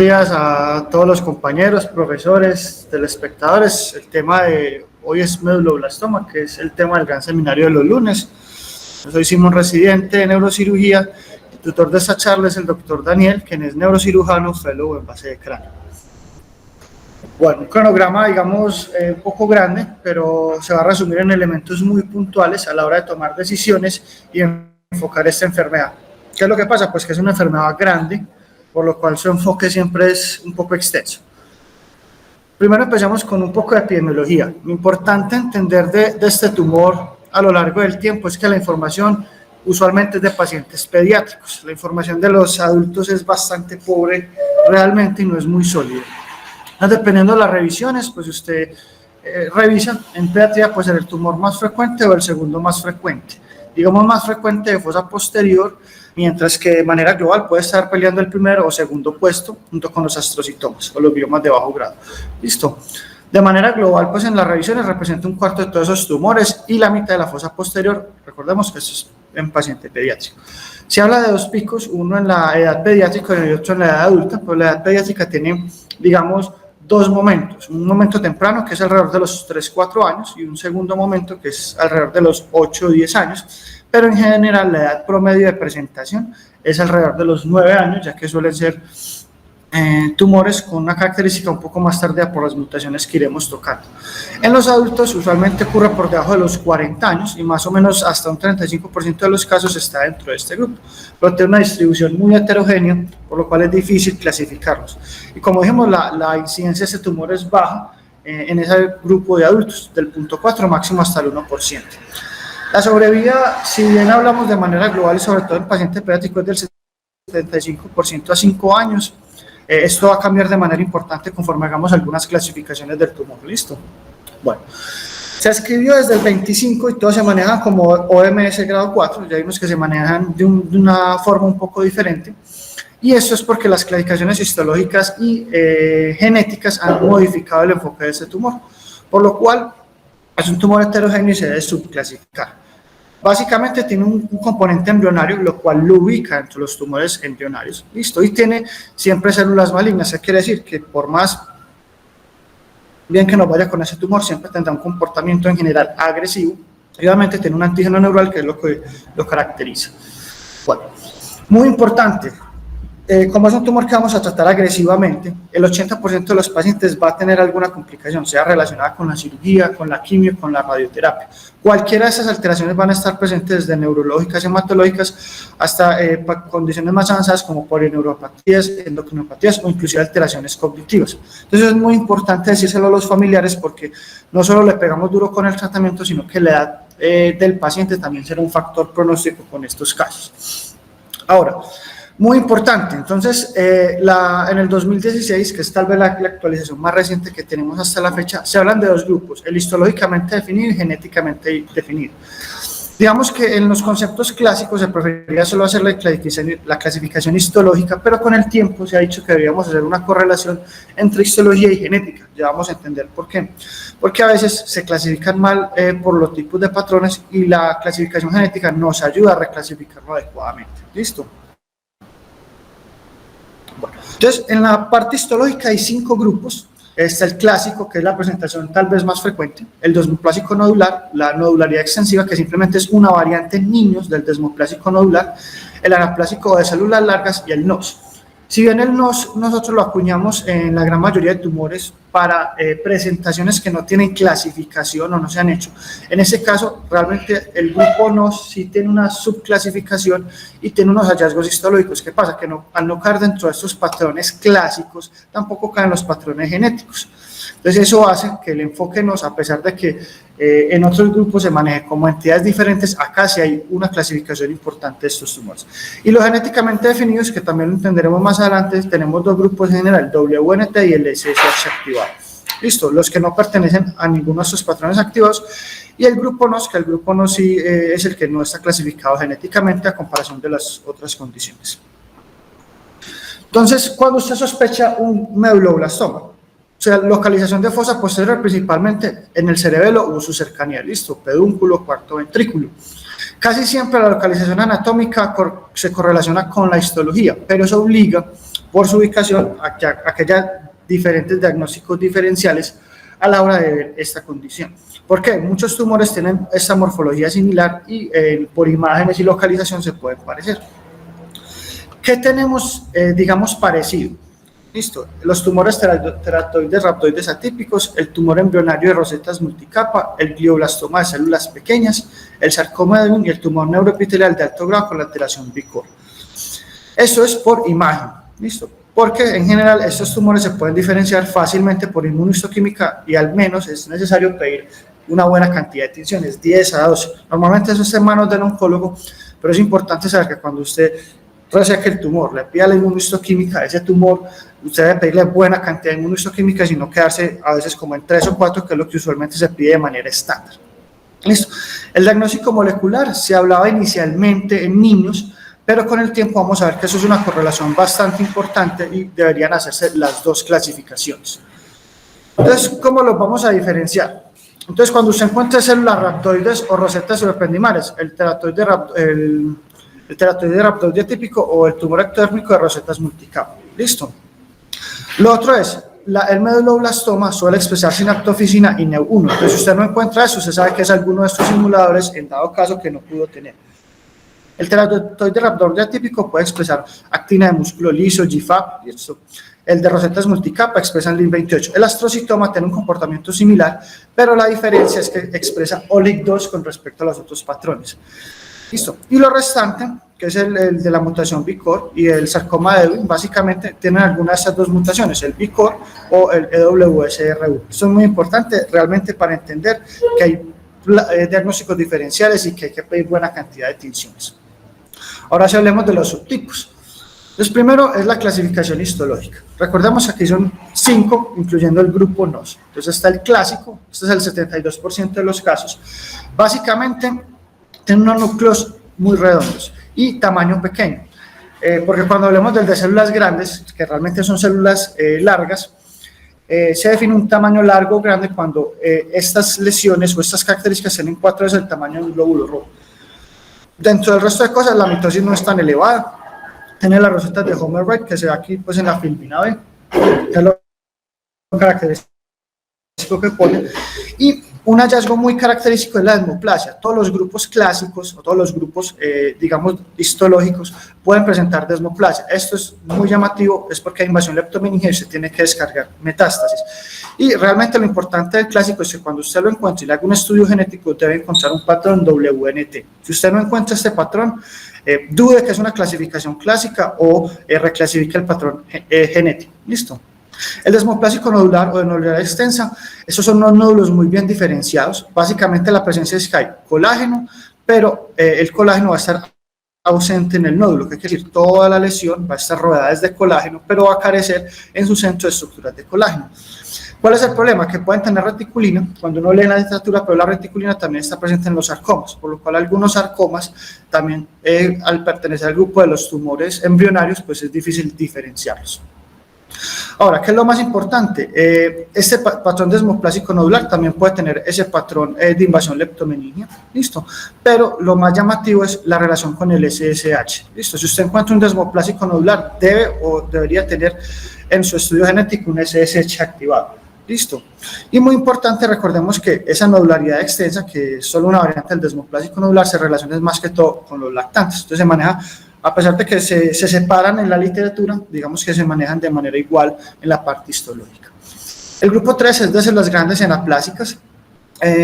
días a todos los compañeros, profesores, telespectadores. El tema de hoy es meduloblastoma, que es el tema del gran seminario de los lunes. Yo soy Simón, residente de neurocirugía. El tutor de esta charla es el doctor Daniel, quien es neurocirujano, fellow en base de cráneo. Bueno, un cronograma, digamos, un poco grande, pero se va a resumir en elementos muy puntuales a la hora de tomar decisiones y enfocar esta enfermedad. ¿Qué es lo que pasa? Pues que es una enfermedad grande, por lo cual su enfoque siempre es un poco extenso. Primero empezamos con un poco de epidemiología. Lo importante entender de este tumor a lo largo del tiempo es que la información usualmente es de pacientes pediátricos. La información de los adultos es bastante pobre realmente y no es muy sólida. Dependiendo de las revisiones, pues usted revisa, en pediatría puede ser el tumor más frecuente o el segundo más frecuente. Digamos más frecuente de fosa posterior, mientras que de manera global puede estar peleando el primero o segundo puesto junto con los astrocitomas o los biomas de bajo grado. Listo. De manera global, pues en las revisiones representa un cuarto de todos esos tumores y la mitad de la fosa posterior. Recordemos que esto es en paciente pediátrico. Se habla de dos picos, uno en la edad pediátrica y otro en la edad adulta, pero la edad pediátrica tiene, digamos, dos momentos, un momento temprano que es alrededor de los 3-4 años y un segundo momento que es alrededor de los 8-10 años, pero en general la edad promedio de presentación es alrededor de los 9 años, ya que suelen ser tumores con una característica un poco más tardía por las mutaciones que iremos tocando. En los adultos usualmente ocurre por debajo de los 40 años y más o menos hasta un 35% de los casos está dentro de este grupo, pero tiene una distribución muy heterogénea, por lo cual es difícil clasificarlos. Y como dijimos, la incidencia de este tumor es baja en ese grupo de adultos, del 0.4 máximo hasta el 1%. La sobrevida, si bien hablamos de manera global y sobre todo en pacientes pediátricos, es del 75% a 5 años. Esto va a cambiar de manera importante conforme hagamos algunas clasificaciones del tumor. ¿Listo? Bueno, se escribió desde el 25 y todo se maneja como OMS grado 4. Ya vimos que se manejan de una forma un poco diferente. Y esto es porque las clasificaciones histológicas y genéticas han modificado el enfoque de este tumor, por lo cual es un tumor heterogéneo y se debe subclasificar. Básicamente tiene un componente embrionario, lo cual lo ubica entre los tumores embrionarios. Listo, y tiene siempre células malignas. Eso quiere decir que por más bien que nos vaya con ese tumor, siempre tendrá un comportamiento en general agresivo. Y obviamente tiene un antígeno neural que es lo que lo caracteriza. Bueno, muy importante. Como es un tumor que vamos a tratar agresivamente, el 80% de los pacientes va a tener alguna complicación, sea relacionada con la cirugía, con la quimio, con la radioterapia. Cualquiera de esas alteraciones van a estar presentes desde neurológicas y hematológicas hasta condiciones más avanzadas como polineuropatías, endocrinopatías o inclusive alteraciones cognitivas. Entonces es muy importante decírselo a los familiares porque no solo le pegamos duro con el tratamiento, sino que la edad del paciente también será un factor pronóstico con estos casos. Ahora, muy importante, entonces en el 2016, que es tal vez la actualización más reciente que tenemos hasta la fecha, se hablan de dos grupos, el histológicamente definido y genéticamente definido. Digamos que en los conceptos clásicos se preferiría solo hacer la clasificación histológica, pero con el tiempo se ha dicho que deberíamos hacer una correlación entre histología y genética. Ya vamos a entender por qué. Porque a veces se clasifican mal por los tipos de patrones y la clasificación genética nos ayuda a reclasificarlo adecuadamente. ¿Listo? Bueno, entonces, en la parte histológica hay 5 grupos. Está el clásico, que es la presentación tal vez más frecuente, el desmoplásico nodular, la nodularidad extensiva, que simplemente es una variante en niños del desmoplásico nodular, el anaplásico de células largas y el NOS. Si bien el NOS nosotros lo acuñamos en la gran mayoría de tumores para presentaciones que no tienen clasificación o no se han hecho, en ese caso realmente el grupo NOS sí tiene una subclasificación y tiene unos hallazgos histológicos. ¿Qué pasa? Que al no caer dentro de estos patrones clásicos, tampoco caen los patrones genéticos. Entonces eso hace que el enfoque NOS, a pesar de que en otros grupos se maneje como entidades diferentes, acá sí hay una clasificación importante de estos tumores. Y los genéticamente definidos, que también lo entenderemos más adelante, tenemos dos grupos en general, el WNT y el SSH activado. Listo, los que no pertenecen a ninguno de estos patrones activados, y el grupo NOS, que el grupo NOS sí es el que no está clasificado genéticamente a comparación de las otras condiciones. Entonces, cuando usted sospecha un meduloblastoma, o sea, localización de fosa posterior principalmente en el cerebelo o su cercanía, listo, pedúnculo, cuarto ventrículo. Casi siempre la localización anatómica se correlaciona con la histología, pero eso obliga por su ubicación a que haya diferentes diagnósticos diferenciales a la hora de ver esta condición. ¿Por qué? Muchos tumores tienen esta morfología similar y por imágenes y localización se pueden parecer. ¿Qué tenemos, digamos, parecido? Listo, los tumores teratoides rhabdoides atípicos, el tumor embrionario de rosetas multicapa, el glioblastoma de células pequeñas, el sarcoma de Ewing y el tumor neuroepitelial de alto grado con la alteración BICOR. Eso es por imagen, listo, porque en general estos tumores se pueden diferenciar fácilmente por inmunohistoquímica y al menos es necesario pedir una buena cantidad de tinciones, 10 a 12. Normalmente eso está en manos del oncólogo, pero es importante saber que cuando usted reseque el tumor, le pida la inmunohistoquímica a ese tumor, usted debe pedirle buena cantidad de inmunohistoquímica y no quedarse a veces como en 3 o 4, que es lo que usualmente se pide de manera estándar. Listo. El diagnóstico molecular se hablaba inicialmente en niños, pero con el tiempo vamos a ver que eso es una correlación bastante importante y deberían hacerse las dos clasificaciones. Entonces, ¿cómo los vamos a diferenciar? Entonces, cuando usted encuentre células rhabdoides o rosetas subependimales, el teratoide rhabdoide típico o el tumor ectodérmico de rosetas multicapa. ¿Listo? Lo otro es, el medulloblastoma suele expresar sinaptofisina y Neu1. Entonces, si usted no encuentra eso, usted sabe que es alguno de estos simuladores, en dado caso que no pudo tener. El teratoide rhabdoide atípico puede expresar actina de músculo liso, GFAP, y esto. El de rosetas multicapa expresa LIN28. El astrocitoma tiene un comportamiento similar, pero la diferencia es que expresa OLIC2 con respecto a los otros patrones. Listo. Y lo restante, que es el de la mutación BICOR y el sarcoma de Ewing, básicamente tienen alguna de estas dos mutaciones, el BICOR o el EWSRU. Esto es muy importante realmente para entender que hay diagnósticos diferenciales y que hay que pedir buena cantidad de tinciones. Ahora sí hablemos de los subtipos. Entonces, primero es la clasificación histológica. Recordemos que aquí son 5, incluyendo el grupo NOS. Entonces está el clásico, este es el 72% de los casos. Básicamente, tienen unos núcleos muy redondos y tamaño pequeño, porque cuando hablemos del de células grandes, que realmente son células largas, se define un tamaño largo o grande cuando estas lesiones o estas características tienen 4 veces el tamaño de un glóbulo rojo. Dentro del resto de cosas, la mitosis no es tan elevada. Tiene las rosetas de Homer Wright, que se ve aquí pues, en la filmina B, que es lo característico que pone, y un hallazgo muy característico es la desmoplasia. Todos los grupos clásicos o todos los grupos, digamos, histológicos pueden presentar desmoplasia. Esto es muy llamativo, es porque hay invasión leptomeningia y se tiene que descargar metástasis. Y realmente lo importante del clásico es que cuando usted lo encuentre y le haga un estudio genético, debe encontrar un patrón WNT. Si usted no encuentra este patrón, dude que es una clasificación clásica o reclasifique el patrón genético. ¿Listo? El desmoplásico nodular o de nodularidad extensa, esos son unos nódulos muy bien diferenciados. Básicamente la presencia es que hay colágeno, pero el colágeno va a estar ausente en el nódulo, que quiere decir toda la lesión va a estar rodeada de colágeno, pero va a carecer en su centro de estructuras de colágeno. ¿Cuál es el problema? Que pueden tener reticulina, cuando uno lee la literatura, pero la reticulina también está presente en los sarcomas, por lo cual algunos sarcomas también, al pertenecer al grupo de los tumores embrionarios, pues es difícil diferenciarlos. Ahora, ¿qué es lo más importante? Este patrón desmoplásico nodular también puede tener ese patrón de invasión leptomeningia, ¿listo? Pero lo más llamativo es la relación con el SSH, ¿listo? Si usted encuentra un desmoplásico nodular, debe o debería tener en su estudio genético un SSH activado, ¿listo? Y muy importante, recordemos que esa nodularidad extensa, que es solo una variante del desmoplásico nodular, se relaciona más que todo con los lactantes, entonces se maneja. A pesar de que se separan en la literatura, digamos que se manejan de manera igual en la parte histológica. El grupo 3 es de células grandes anaplásicas.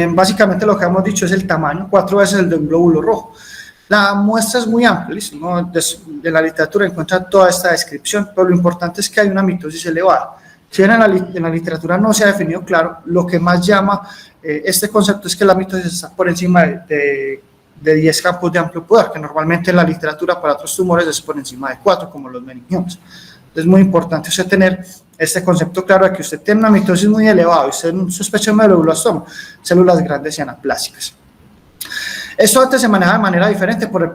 Básicamente lo que hemos dicho es el tamaño, 4 veces el de un glóbulo rojo. La muestra es muy amplia, ¿no? De la literatura encuentra toda esta descripción, pero lo importante es que hay una mitosis elevada. Si bien en la literatura no se ha definido claro, lo que más llama este concepto es que la mitosis está por encima de 10 campos de amplio poder, que normalmente en la literatura para otros tumores es por encima de 4, como los meningiomas. Es muy importante usted tener este concepto claro de que usted tiene una mitosis muy elevada y usted sospecha de medulloblastoma, células grandes y anaplásicas. Esto antes se manejaba de manera diferente por el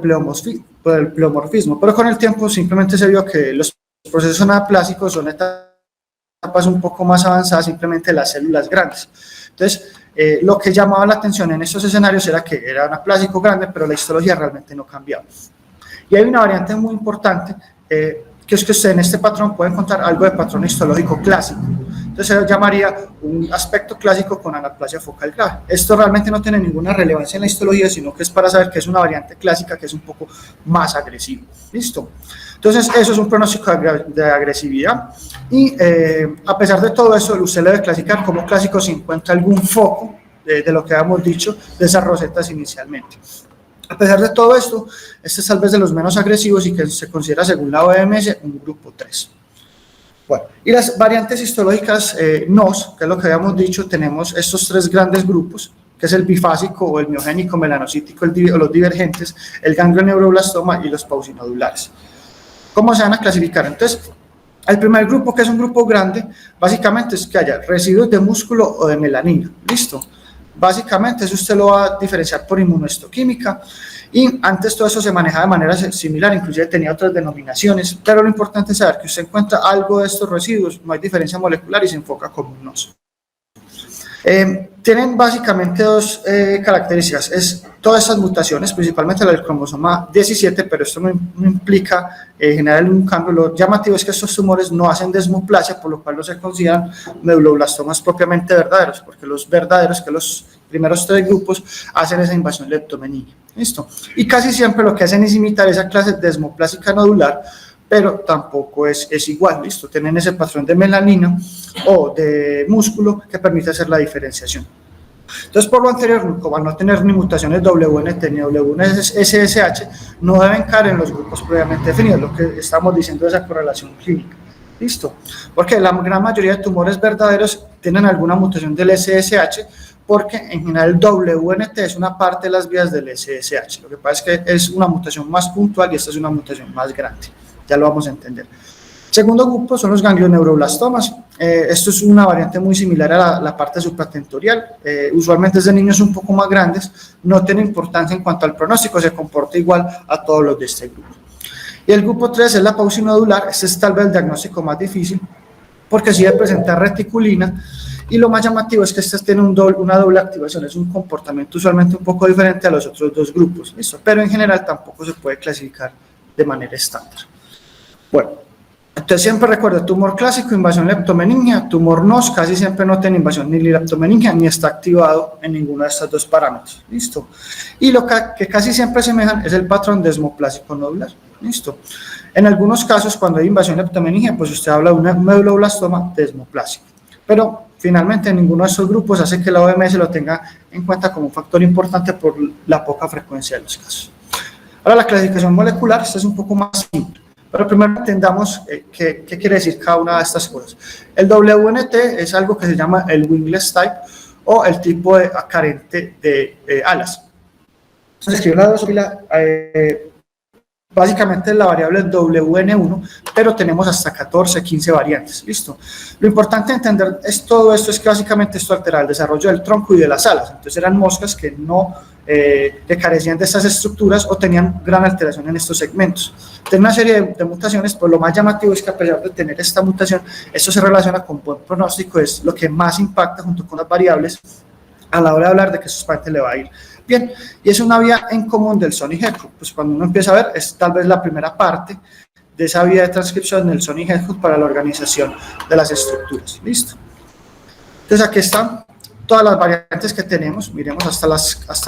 pleomorfismo, pero con el tiempo simplemente se vio que los procesos anaplásicos son etapas etapas un poco más avanzadas simplemente las células grandes. Entonces, lo que llamaba la atención en estos escenarios era que era un aplásico grande, pero la histología realmente no cambiaba. Y hay una variante muy importante, que es que usted en este patrón puede encontrar algo de patrón histológico clásico. Entonces se llamaría un aspecto clásico con anaplasia focal grave. Esto realmente no tiene ninguna relevancia en la histología, sino que es para saber que es una variante clásica que es un poco más agresiva. ¿Listo? Entonces eso es un pronóstico de agresividad y a pesar de todo eso, usted le debe clasificar como clásico si encuentra algún foco de lo que habíamos dicho de esas rosetas inicialmente. A pesar de todo esto, este es tal vez de los menos agresivos y que se considera, según la OMS, un grupo 3. Bueno, y las variantes histológicas NOS, que es lo que habíamos dicho, tenemos estos tres grandes grupos, que es el bifásico o el miogénico melanocítico, o los divergentes, el ganglio neuroblastoma y los paucinodulares. ¿Cómo se van a clasificar? Entonces, el primer grupo, que es un grupo grande, básicamente es que haya residuos de músculo o de melanina. ¿Listo? Básicamente eso usted lo va a diferenciar por inmunohistoquímica y antes todo eso se manejaba de manera similar, inclusive tenía otras denominaciones, pero lo importante es saber que usted encuentra algo de estos residuos, no hay diferencia molecular y se enfoca como un NOS. Tienen básicamente dos características, es todas estas mutaciones, principalmente la del cromosoma 17, pero esto no implica generar un cambio. Lo llamativo es que estos tumores no hacen desmoplasia, por lo cual no se consideran medulloblastomas propiamente verdaderos, porque los verdaderos, que los primeros tres grupos, hacen esa invasión leptomeningia. ¿Listo? Y casi siempre lo que hacen es imitar esa clase desmoplásica nodular, pero tampoco es igual, ¿listo? Tienen ese patrón de melanina o de músculo que permite hacer la diferenciación. Entonces, por lo anterior, como al no tener ni mutaciones WNT ni WNSSH, no deben caer en los grupos previamente definidos, lo que estamos diciendo de esa correlación clínica. ¿Listo? Porque la gran mayoría de tumores verdaderos tienen alguna mutación del SSH, porque en general el WNT es una parte de las vías del SSH. Lo que pasa es que es una mutación más puntual y esta es una mutación más grande. Ya lo vamos a entender. Segundo grupo son los ganglioneuroblastomas. Esto es una variante muy similar a la parte supratentorial. Usualmente es de niños un poco más grandes, no tiene importancia en cuanto al pronóstico, se comporta igual a todos los de este grupo. Y el grupo 3 es la paucinodular. Este es tal vez el diagnóstico más difícil, porque sí debe presentar reticulina, y lo más llamativo es que este tiene una doble activación, es un comportamiento usualmente un poco diferente a los otros dos grupos, ¿listo? Pero en general tampoco se puede clasificar de manera estándar. Bueno, entonces siempre recuerda, tumor clásico, invasión leptomeningia, tumor NOS casi siempre no tiene invasión ni leptomeningia ni está activado en ninguno de estos dos parámetros, ¿listo? Y lo que casi siempre asemejan es el patrón desmoplásico nodular, ¿listo? En algunos casos, cuando hay invasión leptomeningia, pues usted habla de un medulloblastoma desmoplásico, pero finalmente ninguno de estos grupos hace que la OMS lo tenga en cuenta como un factor importante por la poca frecuencia de los casos. Ahora, la clasificación molecular, esta es un poco más simple. Pero primero entendamos qué quiere decir cada una de estas cosas. El WNT es algo que se llama el wingless type o el tipo carente de alas. Entonces, escribo la drosófila, básicamente la variable es WN1, pero tenemos hasta 14, 15 variantes, ¿listo? Lo importante de entender todo esto es que básicamente esto altera el desarrollo del tronco y de las alas. Entonces eran moscas que no carecían de estas estructuras o tenían gran alteración en estos segmentos. Tiene una serie de mutaciones, pero lo más llamativo es que a pesar de tener esta mutación, esto se relaciona con buen pronóstico, es lo que más impacta junto con las variables a la hora de hablar de que sus pacientes le va a ir bien. Y es una vía en común del Sony-Headhunt. Pues cuando uno empieza a ver, es tal vez la primera parte de esa vía de transcripción del Sony-Headhunt para la organización de las estructuras. ¿Listo? Entonces aquí están todas las variantes que tenemos, miremos hasta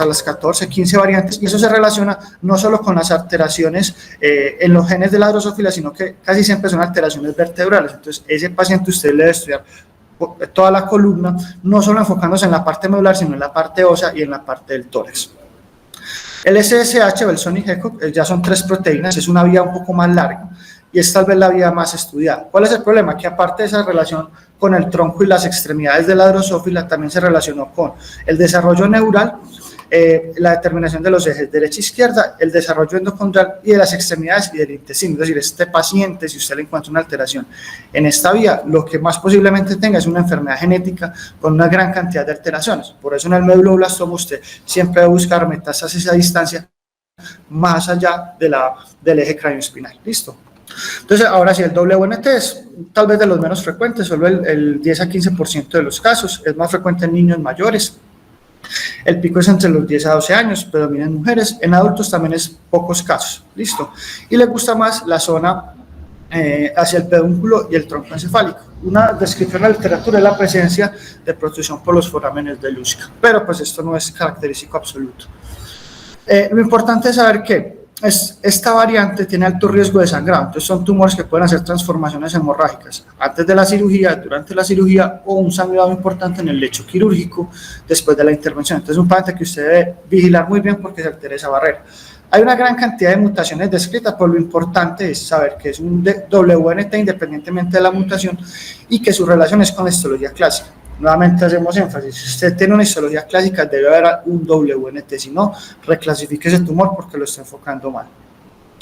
las 14, 15 variantes, y eso se relaciona no solo con las alteraciones en los genes de la drosófila, sino que casi siempre son alteraciones vertebrales. Entonces ese paciente usted le debe estudiar toda la columna, no solo enfocándose en la parte medular, sino en la parte ósea y en la parte del tórax. El SSH o el Sony-Headhunt ya son 3 proteínas, es una vía un poco más larga y es tal vez la vía más estudiada. ¿Cuál es el problema? Que aparte de esa relación con el tronco y las extremidades de la drosófila, también se relacionó con el desarrollo neural, la determinación de los ejes derecha e izquierda, el desarrollo endocondral y de las extremidades y del intestino. Es decir, este paciente, si usted le encuentra una alteración en esta vía, lo que más posiblemente tenga es una enfermedad genética con una gran cantidad de alteraciones. Por eso en el medulloblastoma usted siempre debe buscar metástasis a distancia más allá del eje craneoespinal. ¿Listo? Entonces, ahora sí, el WNT es tal vez de los menos frecuentes, solo el 10 a 15% de los casos, es más frecuente en niños mayores. El pico es entre los 10 a 12 años, predomina en mujeres, en adultos también es pocos casos, listo. Y le gusta más la zona hacia el pedúnculo y el tronco encefálico. Una descripción en la literatura es la presencia de protrusión por los forámenes de Luschka, pero pues esto no es característico absoluto. Lo importante es saber que esta variante tiene alto riesgo de sangrado, entonces son tumores que pueden hacer transformaciones hemorrágicas antes de la cirugía, durante la cirugía o un sangrado importante en el lecho quirúrgico después de la intervención. Entonces es un paciente que usted debe vigilar muy bien porque se altera esa barrera. Hay una gran cantidad de mutaciones descritas, pero lo importante es saber que es un WNT independientemente de la mutación y que su relación es con la histología clásica. Nuevamente hacemos énfasis, si usted tiene una histología clásica debe haber un WNT, si no, reclasifique ese tumor porque lo está enfocando mal.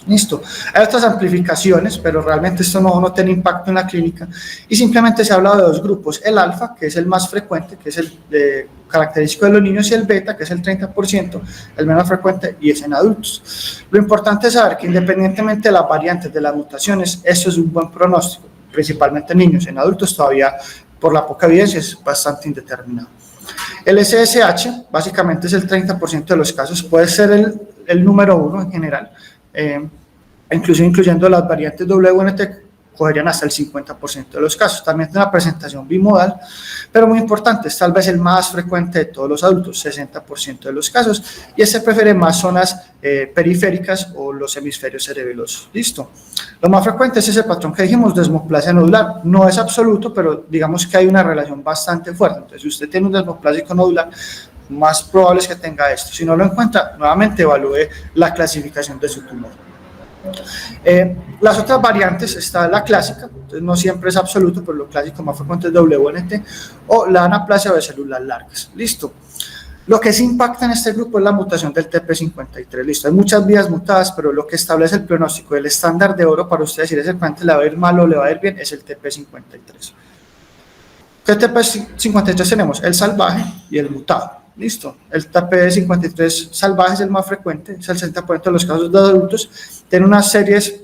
Listo. Hay otras amplificaciones, pero realmente esto no tiene impacto en la clínica y simplemente se ha hablado de dos grupos, el alfa, que es el más frecuente, que es el característico de los niños, y el beta, que es el 30%, el menos frecuente y es en adultos. Lo importante es saber que independientemente de las variantes de las mutaciones, esto es un buen pronóstico, principalmente en niños, en adultos todavía por la poca evidencia es bastante indeterminado. El SSH básicamente es el 30% de los casos, puede ser el número 1 en general, incluso incluyendo las variantes WNT, cogerían hasta el 50% de los casos. También tiene una presentación bimodal, pero muy importante, es tal vez el más frecuente de todos los adultos, 60% de los casos, y se prefiere más zonas periféricas o los hemisferios cerebelosos. Listo. Lo más frecuente es ese patrón que dijimos, desmoplasia nodular. No es absoluto, pero digamos que hay una relación bastante fuerte. Entonces, si usted tiene un desmoplásico nodular, más probable es que tenga esto. Si no lo encuentra, nuevamente evalúe la clasificación de su tumor. Las otras variantes está la clásica, entonces no siempre es absoluto, pero lo clásico más frecuente es WNT, o la anaplasia de células largas. Listo. Lo que sí impacta en este grupo es la mutación del TP53. Listo. Hay muchas vías mutadas, pero lo que establece el pronóstico, el estándar de oro para usted decir ese paciente le va a ir mal o le va a ir bien, es el TP53. ¿Qué TP53 tenemos? El salvaje y el mutado. Listo. El TP53 salvaje es el más frecuente, es el 60% de los casos de adultos, tiene unas series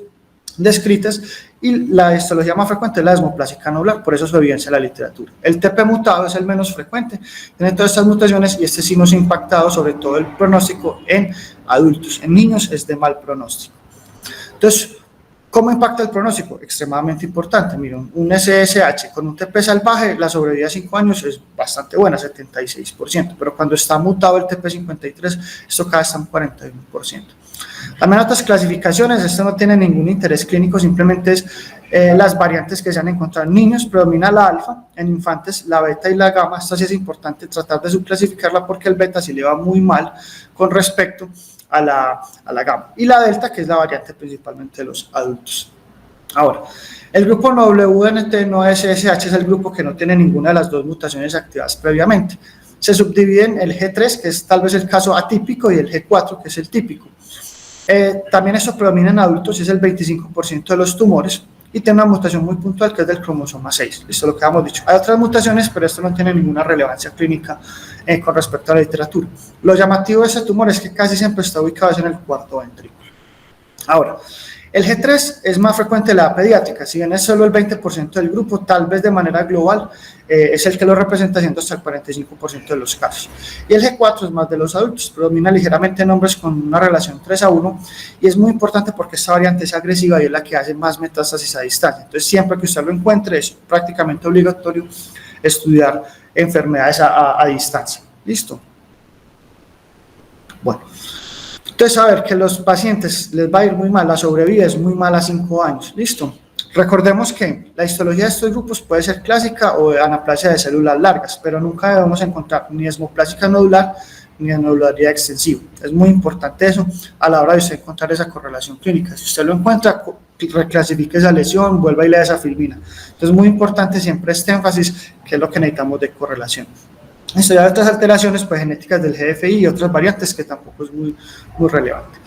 descritas y la histología más frecuente es la desmoplásica nodular, por eso su evidencia en la literatura. El TP mutado es el menos frecuente, tiene todas estas mutaciones y este sí nos ha impactado sobre todo el pronóstico en adultos, en niños es de mal pronóstico. Entonces, ¿cómo impacta el pronóstico? Extremadamente importante. Miren, un SSH con un TP salvaje, la sobrevida a 5 años es bastante buena, 76%, pero cuando está mutado el TP53, esto cae hasta un 41%. También otras clasificaciones, esto no tiene ningún interés clínico, simplemente es las variantes que se han encontrado en niños, predomina la alfa, en infantes la beta y la gamma. Esto sí es importante tratar de subclasificarla porque el beta sí le va muy mal con respecto a la gamma, y la delta, que es la variante principalmente de los adultos. Ahora, el grupo WNT no SSH es el grupo que no tiene ninguna de las dos mutaciones activadas previamente. Se subdividen el G3, que es tal vez el caso atípico, y el G4, que es el típico. También eso predomina en adultos, es el 25% de los tumores, y tiene una mutación muy puntual que es del cromosoma 6, esto es lo que hemos dicho. Hay otras mutaciones, pero esto no tiene ninguna relevancia clínica con respecto a la literatura. Lo llamativo de ese tumor es que casi siempre está ubicado en el cuarto ventrículo. Ahora, el G3 es más frecuente en la edad pediátrica, si bien es solo el 20% del grupo, tal vez de manera global es el que lo representa, siendo hasta el 45% de los casos. Y el G4 es más de los adultos, predomina ligeramente en hombres con una relación 3:1, y es muy importante porque esta variante es agresiva y es la que hace más metástasis a distancia. Entonces, siempre que usted lo encuentre, es prácticamente obligatorio estudiar enfermedades a distancia. ¿Listo? Bueno. Entonces, saber que los pacientes les va a ir muy mal, la sobrevida es muy mala a 5 años. ¿Listo? Recordemos que la histología de estos grupos puede ser clásica o de anaplasia de células largas, pero nunca debemos encontrar ni desmoplásica nodular ni anodularidad extensiva. Es muy importante eso a la hora de usted encontrar esa correlación clínica. Si usted lo encuentra, reclasifique esa lesión, vuelva y lea esa filmina. Entonces, es muy importante siempre este énfasis, que es lo que necesitamos de correlación. Estudiar otras alteraciones pues, genéticas del GFI y otras variantes que tampoco es muy relevante.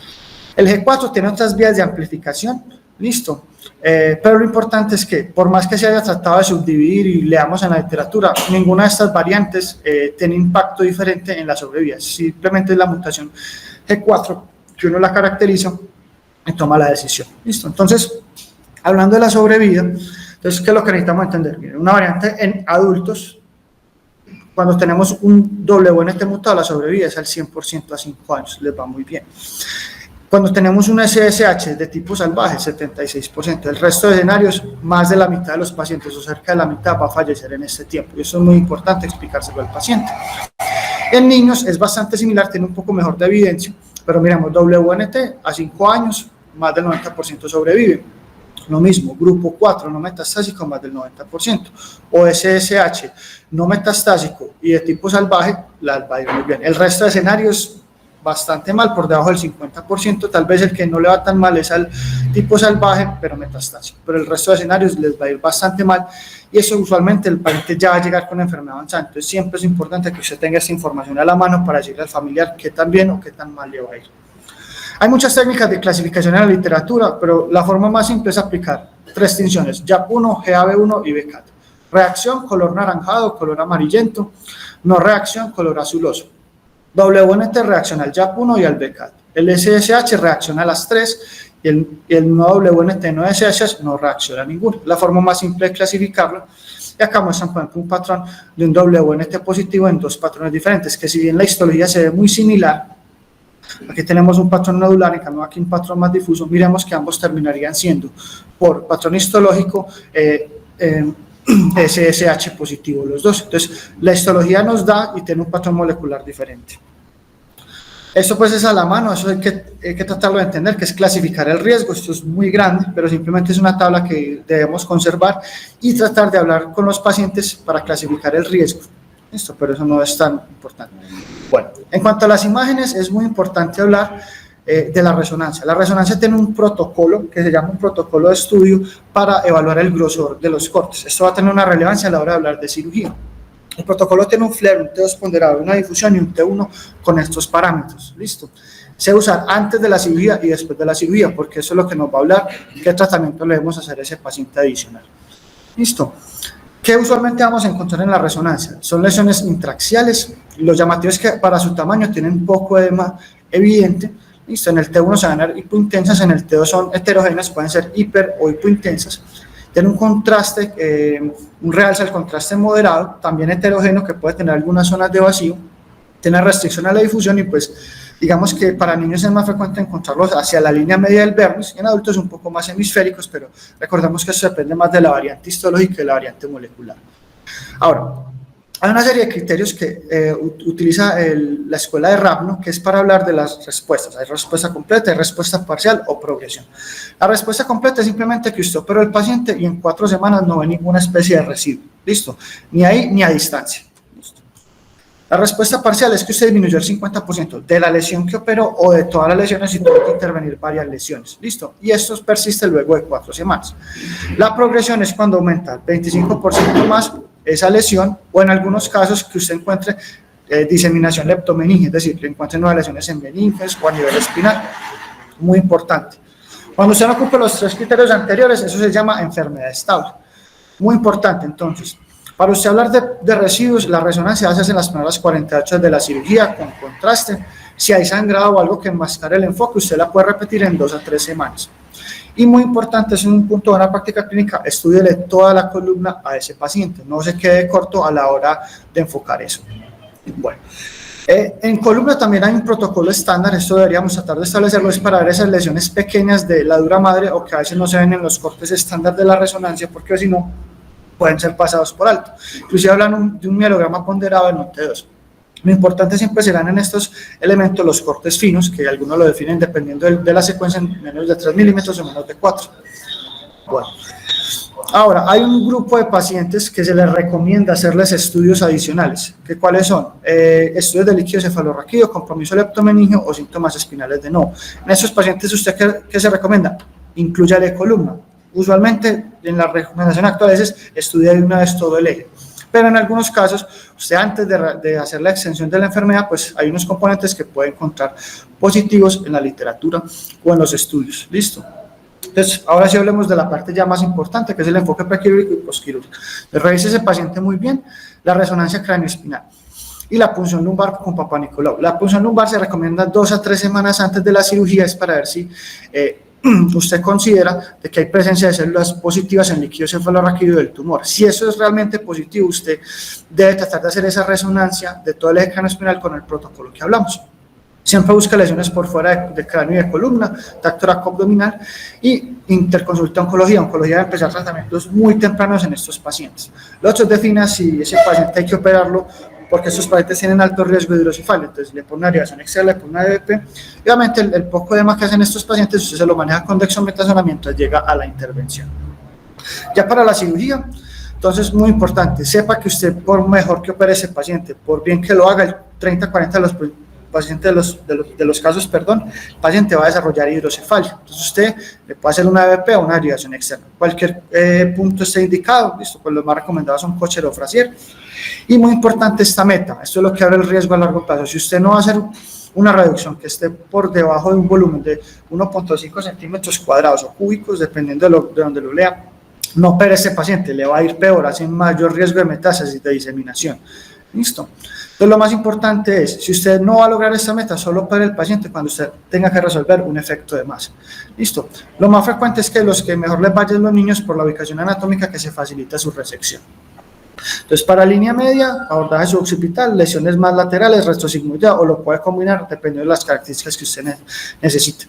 El G4 tiene otras vías de amplificación, listo, pero lo importante es que por más que se haya tratado de subdividir y leamos en la literatura, ninguna de estas variantes tiene impacto diferente en la sobrevida, simplemente es la mutación G4 que uno la caracteriza y toma la decisión, listo. Entonces, Hablando de la sobrevida, entonces, ¿qué es lo que necesitamos entender? Miren, una variante en adultos, cuando tenemos un WNT mutado, la sobrevida es al 100% a 5 años, les va muy bien. Cuando tenemos un SSH de tipo salvaje, 76%. El resto de escenarios, más de la mitad de los pacientes o cerca de la mitad va a fallecer en este tiempo. Y eso es muy importante explicárselo al paciente. En niños es bastante similar, tiene un poco mejor de evidencia, pero miramos WNT a 5 años, más del 90% sobrevive. Lo mismo, grupo 4 no metastásico, más del 90%. O SSH no metastásico y de tipo salvaje, las va a ir muy bien. El resto de escenarios bastante mal, por debajo del 50%, tal vez el que no le va tan mal es al tipo salvaje, pero metastásico, pero el resto de escenarios les va a ir bastante mal, y eso usualmente el paciente ya va a llegar con enfermedad avanzada. Entonces siempre es importante que usted tenga esta información a la mano para decirle al familiar qué tan bien o qué tan mal le va a ir. Hay muchas técnicas de clasificación en la literatura, pero la forma más simple es aplicar 3 tinciones, JAP1, GAB1 y BCAT. Reacción, color naranjado, color amarillento; no reacción, color azuloso. WNT reacciona al JAP1 y al BCAT. El SSH reacciona a las 3 y el no WNT no SSH no reacciona a ninguno. La forma más simple de clasificarlo. Y acá muestran, por ejemplo, un patrón de un WNT positivo en 2 patrones diferentes, que si bien la histología se ve muy similar, aquí tenemos un patrón nodular, en cambio aquí un patrón más difuso, miremos que ambos terminarían siendo, por patrón histológico, SSH positivo los dos. Entonces, la histología nos da y tiene un patrón molecular diferente. Eso pues es a la mano, eso hay que tratarlo de entender, que es clasificar el riesgo. Esto es muy grande, pero simplemente es una tabla que debemos conservar y tratar de hablar con los pacientes para clasificar el riesgo. Listo, pero eso no es tan importante. Bueno, en cuanto a las imágenes, es muy importante hablar de la resonancia. La resonancia tiene un protocolo que se llama un protocolo de estudio para evaluar el grosor de los cortes. Esto va a tener una relevancia a la hora de hablar de cirugía. El protocolo tiene un FLAIR, un T2 ponderado, una difusión y un T1 con estos parámetros. Listo. Se usa antes de la cirugía y después de la cirugía, porque eso es lo que nos va a hablar qué tratamiento le debemos hacer a ese paciente adicional. Listo. ¿Qué usualmente vamos a encontrar en la resonancia? Son lesiones intraxiales. Los llamativos que para su tamaño tienen poco edema evidente. Listo. En el T1 se van a ver hipointensas, en el T2 son heterogéneas, pueden ser hiper o hipointensas. Tiene un contraste, un realce al contraste moderado, también heterogéneo, que puede tener algunas zonas de vacío, tiene restricción a la difusión y pues digamos que para niños es más frecuente encontrarlos hacia la línea media del vértice, en adultos un poco más hemisféricos, pero recordemos que eso depende más de la variante histológica y de la variante molecular. Ahora, hay una serie de criterios que utiliza la escuela de Rapno, que es para hablar de las respuestas. Hay respuesta completa, hay respuesta parcial o progresión. La respuesta completa es simplemente que usted operó al paciente y en 4 semanas no ve ninguna especie de residuo. Listo, ni ahí ni a distancia. Listo. La respuesta parcial es que usted disminuyó el 50% de la lesión que operó o de todas las lesiones y tuvo que intervenir varias lesiones. Listo, y esto persiste luego de 4 semanas. La progresión es cuando aumenta el 25% más esa lesión, o en algunos casos que usted encuentre diseminación leptomeningia, es decir, que encuentre nuevas lesiones en meninges o a nivel espinal. Muy importante. Cuando usted no cumple los 3 criterios anteriores, eso se llama enfermedad estable. Muy importante, entonces. Para usted hablar de residuos, la resonancia se hace en las primeras 48 horas de la cirugía con contraste. Si hay sangrado o algo que enmascare el enfoque, usted la puede repetir en 2 a 3 semanas. Y muy importante, es un punto de una práctica clínica, estúdiele toda la columna a ese paciente, no se quede corto a la hora de enfocar eso. Bueno, en columna también hay un protocolo estándar, esto deberíamos tratar de establecerlo, es para ver esas lesiones pequeñas de la dura madre o que a veces no se ven en los cortes estándar de la resonancia, porque si no, pueden ser pasados por alto. Inclusive hablan de un mielograma ponderado en un T2. Lo importante siempre serán en estos elementos los cortes finos, que algunos lo definen dependiendo de la secuencia en menos de 3 milímetros o menos de 4. Bueno, ahora hay un grupo de pacientes que se les recomienda hacerles estudios adicionales. ¿Cuáles son? Estudios de líquido cefalorraquídeo, compromiso leptomeningio o síntomas espinales de nodo. En estos pacientes, ¿usted qué se recomienda? Inclúyale columna. Usualmente en la recomendación actual es estudiar de una vez todo el eje. Pero en algunos casos, usted antes de hacer la extensión de la enfermedad, pues hay unos componentes que puede encontrar positivos en la literatura o en los estudios. ¿Listo? Entonces, ahora sí hablemos de la parte ya más importante, que es el enfoque prequirúrgico y posquirúrgico. Revise ese paciente muy bien, la resonancia craneoespinal y la punción lumbar con Papá Nicolau. La punción lumbar se recomienda 2 a 3 semanas antes de la cirugía, es para ver si usted considera de que hay presencia de células positivas en líquido cefalorraquídeo del tumor. Si eso es realmente positivo, usted debe tratar de hacer esa resonancia de todo el eje craneoespinal con el protocolo que hablamos. Siempre busca lesiones por fuera de cráneo y de columna, tracto abdominal, y interconsulta oncología. Oncología debe empezar tratamientos muy tempranos en estos pacientes. Lo otro defina si ese paciente hay que operarlo, porque estos pacientes tienen alto riesgo de hidrocefalia, entonces le pone una derivación externa, le pone una DBP, y obviamente el poco edema que hacen estos pacientes, usted se lo maneja con dexametasona mientras llega a la intervención. Ya para la cirugía, entonces muy importante, sepa que usted por mejor que opere ese paciente, por bien que lo haga, el 30-40 de los pacientes de los casos, el paciente va a desarrollar hidrocefalia. Entonces usted le puede hacer una EVP o una derivación externa. Cualquier punto esté indicado, listo, pues los más recomendados son Kocher o Frazier. Y muy importante esta meta, esto es lo que abre el riesgo a largo plazo. Si usted no va a hacer una reducción que esté por debajo de un volumen de 1.5 centímetros cuadrados o cúbicos, dependiendo de donde lo lea, no opere ese paciente, le va a ir peor, hace mayor riesgo de metástasis, de diseminación. ¿Listo? Entonces lo más importante es, si usted no va a lograr esta meta, solo opere el paciente cuando usted tenga que resolver un efecto de masa. ¿Listo? Lo más frecuente es que los que mejor les vayan los niños por la ubicación anatómica que se facilita su resección. Entonces, para línea media, abordaje suboccipital, lesiones más laterales, retrosigmoidea, o lo puede combinar dependiendo de las características que usted necesite.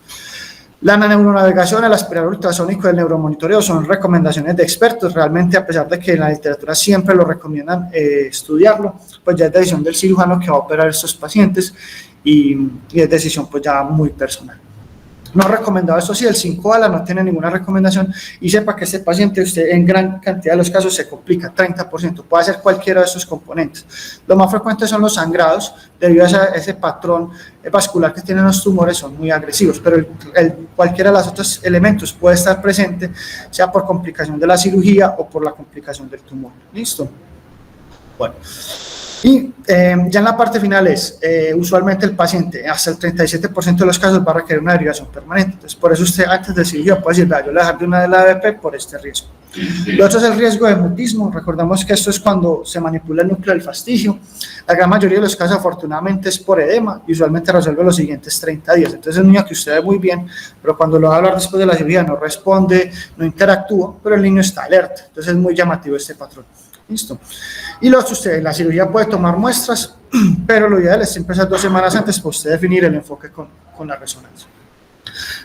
La neuronavegación, el aspirador ultrasónico y el neuromonitoreo son recomendaciones de expertos. Realmente, a pesar de que en la literatura siempre lo recomiendan estudiarlo, pues ya es decisión del cirujano que va a operar estos pacientes y es decisión pues ya muy personal. No recomendado, eso sí, el 5-ala no tiene ninguna recomendación, y sepa que este paciente, usted en gran cantidad de los casos se complica, 30%, puede ser cualquiera de estos componentes. Lo más frecuente son los sangrados, debido a ese patrón vascular que tienen los tumores, son muy agresivos, pero cualquiera de los otros elementos puede estar presente, sea por complicación de la cirugía o por la complicación del tumor. ¿Listo? Bueno. Y ya en la parte final es, usualmente el paciente, hasta el 37% de los casos va a requerir una derivación permanente. Entonces, por eso usted antes de cirugía puede decir, yo le dejar de una de la ABP por este riesgo. Lo otro es el riesgo de mutismo. Recordamos que esto es cuando se manipula el núcleo del fascicio. La gran mayoría de los casos, afortunadamente, es por edema y usualmente resuelve los siguientes 30 días. Entonces, es un niño que usted ve muy bien, pero cuando lo va a hablar después de la cirugía no responde, no interactúa, pero el niño está alerta. Entonces, es muy llamativo este patrón. ¿Listo? Y lo otro, usted, la cirugía puede tomar muestras, pero lo ideal es siempre esas 2 semanas antes para usted definir el enfoque con la resonancia.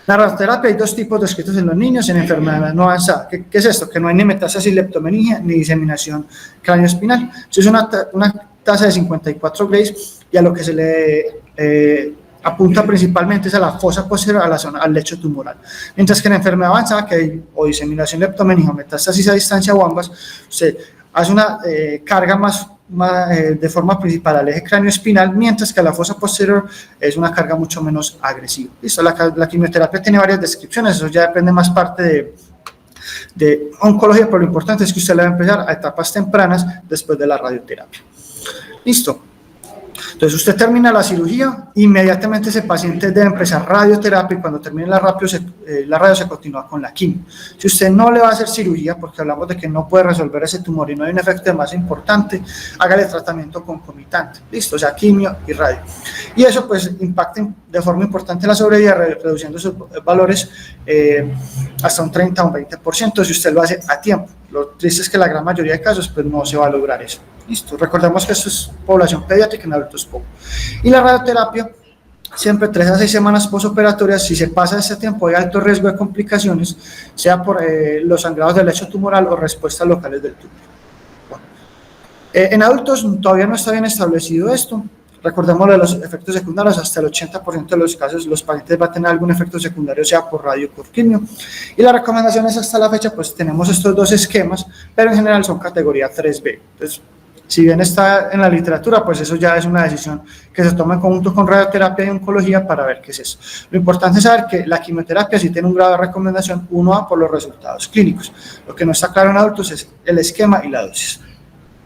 La radioterapia, hay 2 tipos descritos en los niños en enfermedad no avanzada. ¿Qué es esto? Que no hay ni metástasis leptomeningia ni diseminación craneoespinal. Eso es una tasa de 54 Grays, y a lo que se le apunta principalmente es a la fosa posterior, a la zona, al lecho tumoral. Mientras que en enfermedad avanzada, que hay o diseminación leptomeningia o metástasis a distancia o ambas, usted hace una carga más de forma principal al eje craneoespinal, mientras que la fosa posterior es una carga mucho menos agresiva. ¿Listo? La quimioterapia tiene varias descripciones, eso ya depende más parte de oncología, pero lo importante es que usted la va a empezar a etapas tempranas después de la radioterapia. ¿Listo? Entonces, usted termina la cirugía, inmediatamente ese paciente debe empezar radioterapia, y cuando termine la radio se continúa con la quimio. Si usted no le va a hacer cirugía, porque hablamos de que no puede resolver ese tumor y no hay un efecto de masa importante, hágale tratamiento concomitante, listo, o sea, quimio y radio. Y eso pues impacta de forma importante la sobrevida, reduciendo sus valores hasta un 30 o un 20% si usted lo hace a tiempo. Lo triste es que la gran mayoría de casos pues no se va a lograr eso. Listo, recordemos que esto es población pediátrica, en adultos poco. Y la radioterapia, siempre 3 a 6 semanas posoperatorias. Si se pasa ese tiempo hay alto riesgo de complicaciones, sea por los sangrados del lecho tumoral o respuestas locales del tumor. Bueno, en adultos todavía no está bien establecido esto. Recordemos de los efectos secundarios, hasta el 80% de los casos los pacientes van a tener algún efecto secundario, sea por radio o por quimio. Y las recomendaciones hasta la fecha, pues tenemos estos 2 esquemas, pero en general son categoría 3B. Entonces, si bien está en la literatura, pues eso ya es una decisión que se toma en conjunto con radioterapia y oncología para ver qué es eso. Lo importante es saber que la quimioterapia sí tiene un grado de recomendación 1A por los resultados clínicos. Lo que no está claro en adultos es el esquema y la dosis.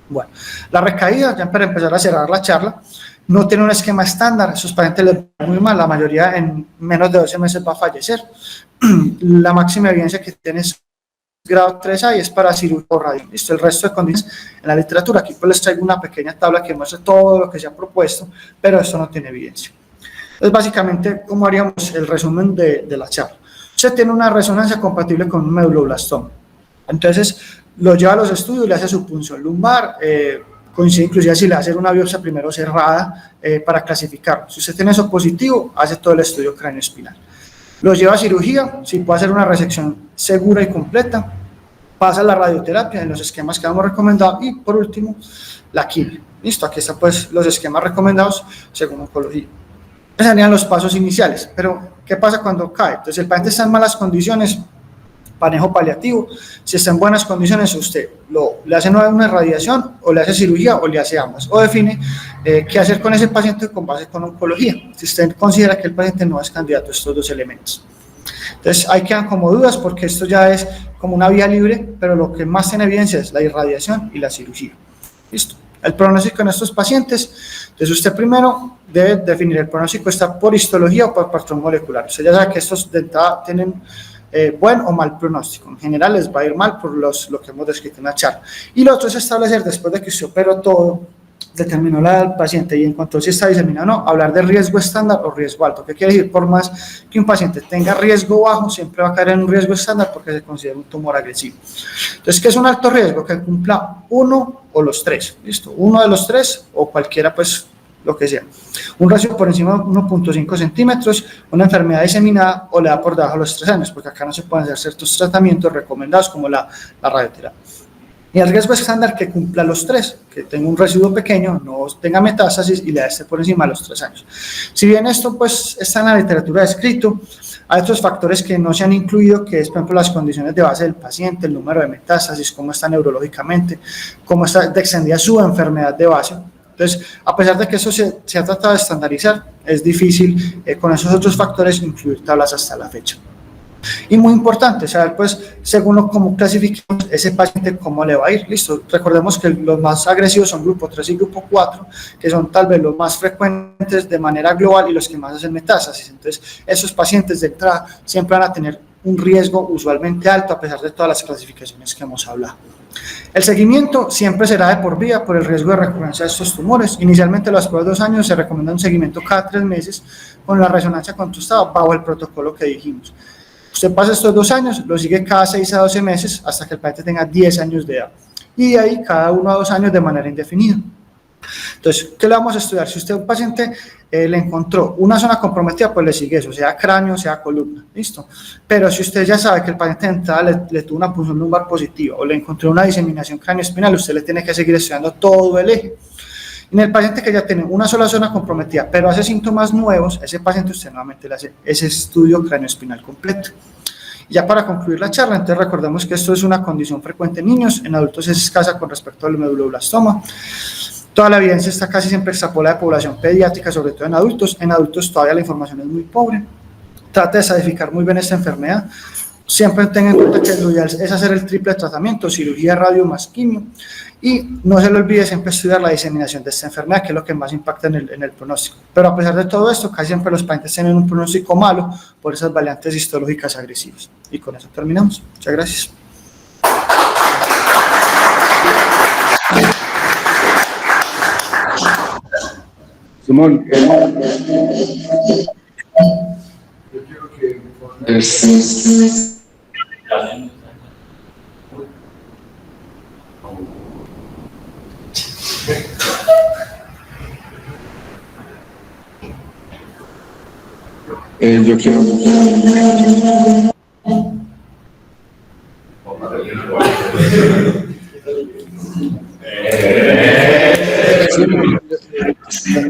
Bueno, la recaída, ya para empezar a cerrar la charla, no tiene un esquema estándar. Esos pacientes les va muy mal, la mayoría en menos de 12 meses va a fallecer. La máxima evidencia que tiene es grado 3A y es para cirugía o radio. ¿Listo? El resto de condiciones en la literatura, aquí pues les traigo una pequeña tabla que muestra todo lo que se ha propuesto, pero esto no tiene evidencia. Entonces, básicamente, ¿cómo haríamos el resumen de la charla? usted tiene una resonancia compatible con un medulloblastoma. Entonces, lo lleva a los estudios, le hace su punción lumbar, coincide inclusive si le hace una biopsia primero cerrada para clasificarlo. Si usted tiene eso positivo, hace todo el estudio craneoespinal. Lo lleva a cirugía, si puede hacer una resección segura y completa, pasa la radioterapia en los esquemas que hemos recomendado y por último, la quimio. Listo, aquí están pues los esquemas recomendados según oncología. Esos serían los pasos iniciales, pero ¿qué pasa cuando cae? Entonces el paciente está en malas condiciones, manejo paliativo. Si está en buenas condiciones, usted le hace una radiación o le hace cirugía o le hace ambas, o define qué hacer con ese paciente con base con oncología, si usted considera que el paciente no es candidato a estos dos elementos. Entonces ahí quedan como dudas porque esto ya es como una vía libre, pero lo que más tiene evidencia es la irradiación y la cirugía. Listo. El pronóstico en estos pacientes, entonces usted primero debe definir el pronóstico, está por histología o por patrón molecular. Usted ya sabe que estos de entrada tienen buen o mal pronóstico. En general les va a ir mal por lo que hemos descrito en la charla. Y lo otro es establecer, después de que usted operó todo, determinó la edad del paciente y en cuanto si está diseminado o no, hablar de riesgo estándar o riesgo alto. ¿Qué quiere decir? Por más que un paciente tenga riesgo bajo, siempre va a caer en un riesgo estándar porque se considera un tumor agresivo. Entonces, ¿qué es un alto riesgo? Que cumpla uno o los tres. ¿Listo? Uno de los tres o cualquiera, pues, lo que sea. Un ratio por encima de 1.5 centímetros, una enfermedad diseminada o le da por debajo de los 3 años, porque acá no se pueden hacer ciertos tratamientos recomendados como la radioterapia. Y el riesgo estándar que cumpla los 3, que tenga un residuo pequeño, no tenga metástasis y le esté por encima de los 3 años. Si bien esto pues está en la literatura descrito, hay otros factores que no se han incluido, que es por ejemplo las condiciones de base del paciente, el número de metástasis, cómo está neurológicamente, cómo está de extendida su enfermedad de base. Entonces, a pesar de que eso se ha tratado de estandarizar, es difícil con esos otros factores incluir tablas hasta la fecha. Y muy importante, saber pues, según cómo clasifiquemos ese paciente, cómo le va a ir. Listo, recordemos que los más agresivos son grupo 3 y grupo 4, que son tal vez los más frecuentes de manera global y los que más hacen metástasis. Entonces, esos pacientes de entrada siempre van a tener un riesgo usualmente alto, a pesar de todas las clasificaciones que hemos hablado. El seguimiento siempre será de por vida por el riesgo de recurrencia de estos tumores. Inicialmente, los primeros 2 años se recomienda un seguimiento cada 3 meses con la resonancia contrastada bajo el protocolo que dijimos. Usted pasa estos 2 años, lo sigue cada 6 a 12 meses hasta que el paciente tenga 10 años de edad. Y de ahí cada 1 a 2 años de manera indefinida. Entonces, ¿qué le vamos a estudiar? Si usted a un paciente le encontró una zona comprometida, pues le sigue eso, sea cráneo, sea columna, ¿listo? Pero si usted ya sabe que el paciente de entrada le tuvo una punción lumbar positiva o le encontró una diseminación craneoespinal, usted le tiene que seguir estudiando todo el eje. En el paciente que ya tiene una sola zona comprometida, pero hace síntomas nuevos, a ese paciente usted nuevamente le hace ese estudio craneoespinal completo. Ya para concluir la charla, entonces recordemos que esto es una condición frecuente en niños, en adultos es escasa con respecto al medulloblastoma. Toda la evidencia está casi siempre extrapolada de población pediátrica, sobre todo en adultos todavía la información es muy pobre. Trata de estadificar muy bien esta enfermedad. Siempre tengan en cuenta que lo ideal es hacer el triple tratamiento, cirugía, radio más quimio, y no se le olvide siempre estudiar la diseminación de esta enfermedad, que es lo que más impacta en el pronóstico. Pero a pesar de todo esto, casi siempre los pacientes tienen un pronóstico malo por esas variantes histológicas agresivas. Y con eso terminamos. Muchas gracias. Simón, yo quiero.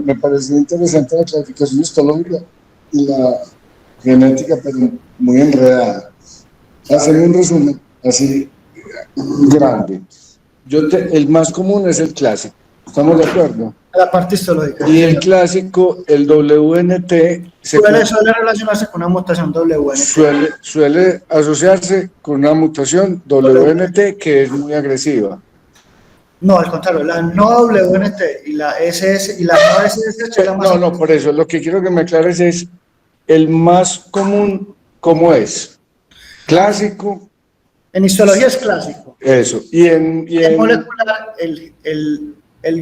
Me pareció interesante la clasificación histológica y la genética, pero muy enredada. Hacer un resumen así grande. El más común es el clásico, ¿estamos de acuerdo? La parte histológica. Y el clásico, el WNT, suele relacionarse con una mutación WNT. Suele asociarse con una mutación WNT que es muy agresiva. No, al contrario, la no WNT y la SS y la no SSH es la más. No, por eso lo que quiero que me aclares es el más común, ¿cómo es? Clásico. En histología es clásico. Eso. Y en molecular, el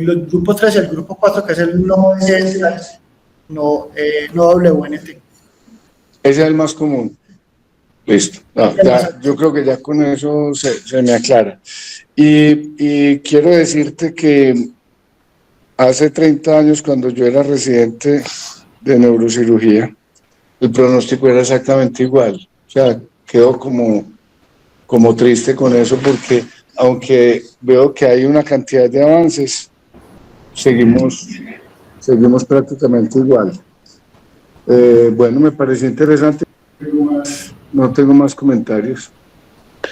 grupo 3 y el grupo 4, que es el no SSH, no WNT. Ese es el más común. Listo. No, ya, yo creo que ya con eso se me aclara. Y quiero decirte que hace 30 años, cuando yo era residente de neurocirugía, el pronóstico era exactamente igual. O sea, quedo como triste con eso porque aunque veo que hay una cantidad de avances, seguimos prácticamente igual. Bueno, me pareció interesante. No tengo más comentarios.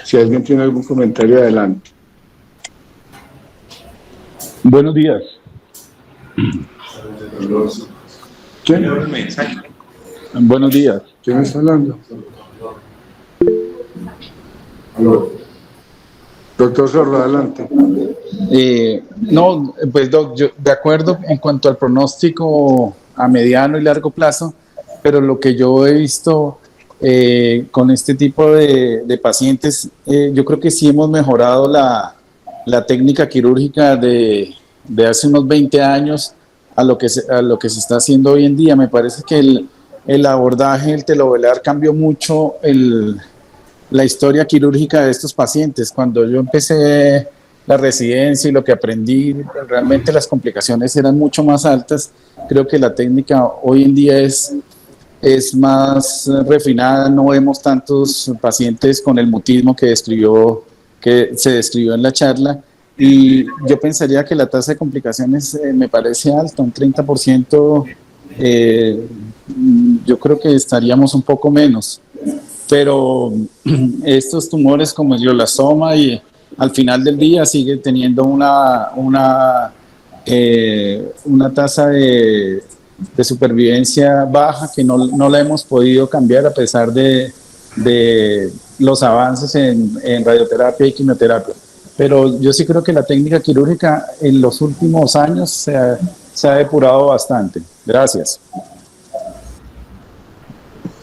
Si alguien tiene algún comentario, adelante. Buenos días. ¿Quién? Buenos días. ¿Quién está hablando? Doctor Zorro, adelante. No, pues Doc, yo de acuerdo en cuanto al pronóstico a mediano y largo plazo, pero lo que yo he visto con este tipo de pacientes, yo creo que sí hemos mejorado la técnica quirúrgica de hace unos 20 años a lo que se está haciendo hoy en día. Me parece que el abordaje, el telovelar cambió mucho la historia quirúrgica de estos pacientes. Cuando yo empecé la residencia y lo que aprendí, realmente las complicaciones eran mucho más altas. Creo que la técnica hoy en día es más refinada, no vemos tantos pacientes con el mutismo que se describió en la charla, y yo pensaría que la tasa de complicaciones me parece alta, un 30%, yo creo que estaríamos un poco menos, pero estos tumores como el glioblastoma y al final del día sigue teniendo una tasa de supervivencia baja que no la hemos podido cambiar a pesar de los avances en radioterapia y quimioterapia. Pero yo sí creo que la técnica quirúrgica en los últimos años se ha depurado bastante. Gracias.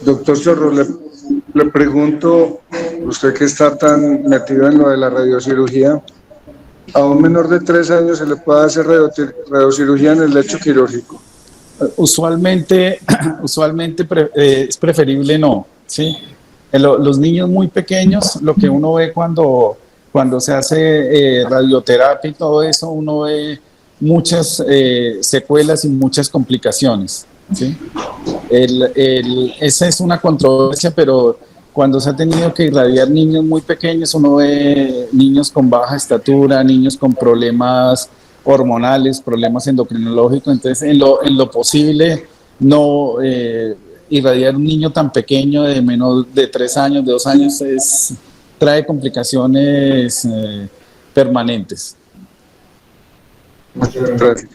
Doctor Zorro, le pregunto, usted que está tan metido en lo de la radiocirugía, ¿a un menor de 3 años se le puede hacer radiocirugía en el lecho quirúrgico? Usualmente es preferible no, ¿sí? Los niños muy pequeños, lo que uno ve cuando se hace radioterapia y todo eso, uno ve muchas secuelas y muchas complicaciones, ¿sí? Esa es una controversia, pero cuando se ha tenido que irradiar niños muy pequeños, uno ve niños con baja estatura, niños con problemas hormonales, problemas endocrinológicos. Entonces, en lo posible, no irradiar un niño tan pequeño de menos de 3 años, de 2 años, trae complicaciones permanentes. Muchas gracias.